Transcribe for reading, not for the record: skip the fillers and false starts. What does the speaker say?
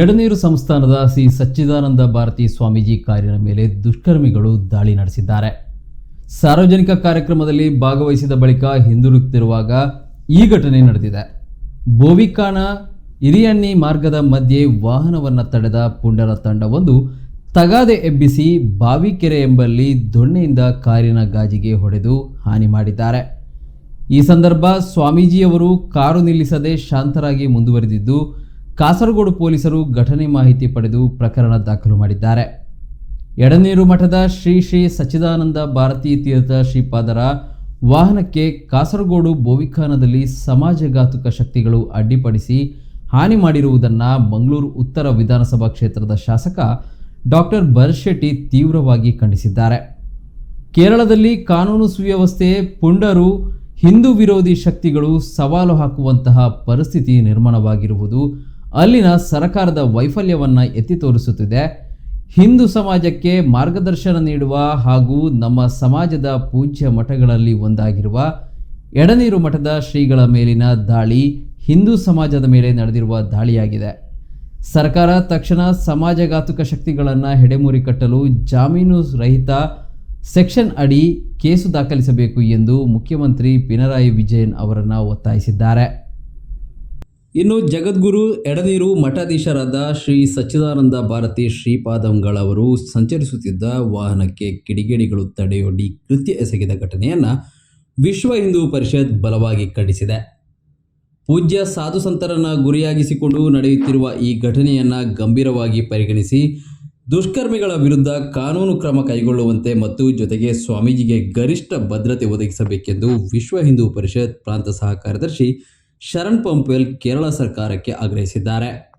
ಎಡನೀರು ಸಂಸ್ಥಾನದ ಶ್ರೀ ಸಚ್ಚಿದಾನಂದ ಭಾರತಿ ಸ್ವಾಮೀಜಿ ಕಾರಿನ ಮೇಲೆ ದುಷ್ಕರ್ಮಿಗಳು ದಾಳಿ ನಡೆಸಿದ್ದಾರೆ. ಸಾರ್ವಜನಿಕ ಕಾರ್ಯಕ್ರಮದಲ್ಲಿ ಭಾಗವಹಿಸಿದ ಬಳಿಕ ಹಿಂದಿರುಗುತ್ತಿರುವಾಗ ಈ ಘಟನೆ ನಡೆದಿದೆ. ಬೋವಿಕಾನ ಹಿರಿಯಣ್ಣಿ ಮಾರ್ಗದ ಮಧ್ಯೆ ವಾಹನವನ್ನು ತಡೆದ ಪುಂಡರ ತಂಡವೊಂದು ತಗಾದೆ ಎಬ್ಬಿಸಿ ಬಾವಿಕೆರೆ ಎಂಬಲ್ಲಿ ದೊಣ್ಣೆಯಿಂದ ಕಾರಿನ ಗಾಜಿಗೆ ಹೊಡೆದು ಹಾನಿ ಮಾಡಿದ್ದಾರೆ. ಈ ಸಂದರ್ಭ ಸ್ವಾಮೀಜಿಯವರು ಕಾರು ನಿಲ್ಲಿಸದೆ ಶಾಂತರಾಗಿ ಮುಂದುವರೆದಿದ್ದು, ಕಾಸರಗೋಡು ಪೊಲೀಸರು ಘಟನೆ ಮಾಹಿತಿ ಪಡೆದು ಪ್ರಕರಣ ದಾಖಲು ಮಾಡಿದ್ದಾರೆ. ಎಡನೀರು ಮಠದ ಶ್ರೀ ಶ್ರೀ ಸಚ್ಚಿದಾನಂದ ಭಾರತೀ ತೀರ್ಥ ಶ್ರೀಪಾದರ ವಾಹನಕ್ಕೆ ಕಾಸರಗೋಡು ಬೋವಿಖಾನದಲ್ಲಿ ಸಮಾಜಘಾತುಕ ಶಕ್ತಿಗಳು ಅಡ್ಡಿಪಡಿಸಿ ಹಾನಿ ಮಾಡಿರುವುದನ್ನು ಮಂಗಳೂರು ಉತ್ತರ ವಿಧಾನಸಭಾ ಕ್ಷೇತ್ರದ ಶಾಸಕ ಡಾಕ್ಟರ್ ಭರತ್ ತೀವ್ರವಾಗಿ ಖಂಡಿಸಿದ್ದಾರೆ. ಕೇರಳದಲ್ಲಿ ಕಾನೂನು ಸುವ್ಯವಸ್ಥೆ ಪುಂಡರು ಹಿಂದೂ ವಿರೋಧಿ ಶಕ್ತಿಗಳು ಸವಾಲು ಹಾಕುವಂತಹ ಪರಿಸ್ಥಿತಿ ನಿರ್ಮಾಣವಾಗಿರುವುದು ಅಲ್ಲಿನ ಸರ್ಕಾರದ ವೈಫಲ್ಯವನ್ನು ಎತ್ತಿ ತೋರಿಸುತ್ತಿದೆ. ಹಿಂದೂ ಸಮಾಜಕ್ಕೆ ಮಾರ್ಗದರ್ಶನ ನೀಡುವ ಹಾಗೂ ನಮ್ಮ ಸಮಾಜದ ಪೂಜ್ಯ ಮಠಗಳಲ್ಲಿ ಒಂದಾಗಿರುವ ಎಡನೀರು ಮಠದ ಶ್ರೀಗಳ ಮೇಲಿನ ದಾಳಿ ಹಿಂದೂ ಸಮಾಜದ ಮೇಲೆ ನಡೆದಿರುವ ದಾಳಿಯಾಗಿದೆ. ಸರ್ಕಾರ ತಕ್ಷಣ ಸಮಾಜಘಾತುಕ ಶಕ್ತಿಗಳನ್ನು ಹೆಡೆಮುರಿ ಕಟ್ಟಲು ಜಾಮೀನು ರಹಿತ ಸೆಕ್ಷನ್ ಅಡಿ ಕೇಸು ದಾಖಲಿಸಬೇಕು ಎಂದು ಮುಖ್ಯಮಂತ್ರಿ ಪಿನರಾಯಿ ವಿಜಯನ್ ಅವರನ್ನು ಒತ್ತಾಯಿಸಿದ್ದಾರೆ. ಇನ್ನು ಜಗದ್ಗುರು ಎಡನೀರು ಮಠಾಧೀಶರಾದ ಶ್ರೀ ಸಚ್ಚಿದಾನಂದ ಭಾರತಿ ಶ್ರೀಪಾದಂಗಳವರು ಸಂಚರಿಸುತ್ತಿದ್ದ ವಾಹನಕ್ಕೆ ಕಿಡಿಗೇಡಿಗಳು ತಡೆಯೊಡ್ಡಿ ಕೃತ್ಯ ಎಸಗಿದ ಘಟನೆಯನ್ನು ವಿಶ್ವ ಹಿಂದೂ ಪರಿಷತ್ ಬಲವಾಗಿ ಖಂಡಿಸಿದೆ. ಪೂಜ್ಯ ಸಾಧು ಸಂತರನ್ನು ಗುರಿಯಾಗಿಸಿಕೊಂಡು ನಡೆಯುತ್ತಿರುವ ಈ ಘಟನೆಯನ್ನು ಗಂಭೀರವಾಗಿ ಪರಿಗಣಿಸಿ ದುಷ್ಕರ್ಮಿಗಳ ವಿರುದ್ಧ ಕಾನೂನು ಕ್ರಮ ಕೈಗೊಳ್ಳುವಂತೆ ಮತ್ತು ಜೊತೆಗೆ ಸ್ವಾಮೀಜಿಗೆ ಗರಿಷ್ಠ ಭದ್ರತೆ ಒದಗಿಸಬೇಕೆಂದು ವಿಶ್ವ ಹಿಂದೂ ಪರಿಷತ್ ಪ್ರಾಂತ ಸಹ ಕಾರ್ಯದರ್ಶಿ ಶರಣ್ ಪಂಪೆಲ್ ಕೇರಳ ಸರ್ಕಾರಕ್ಕೆ ಆಗ್ರಹಿಸಿದ್ದಾರೆ.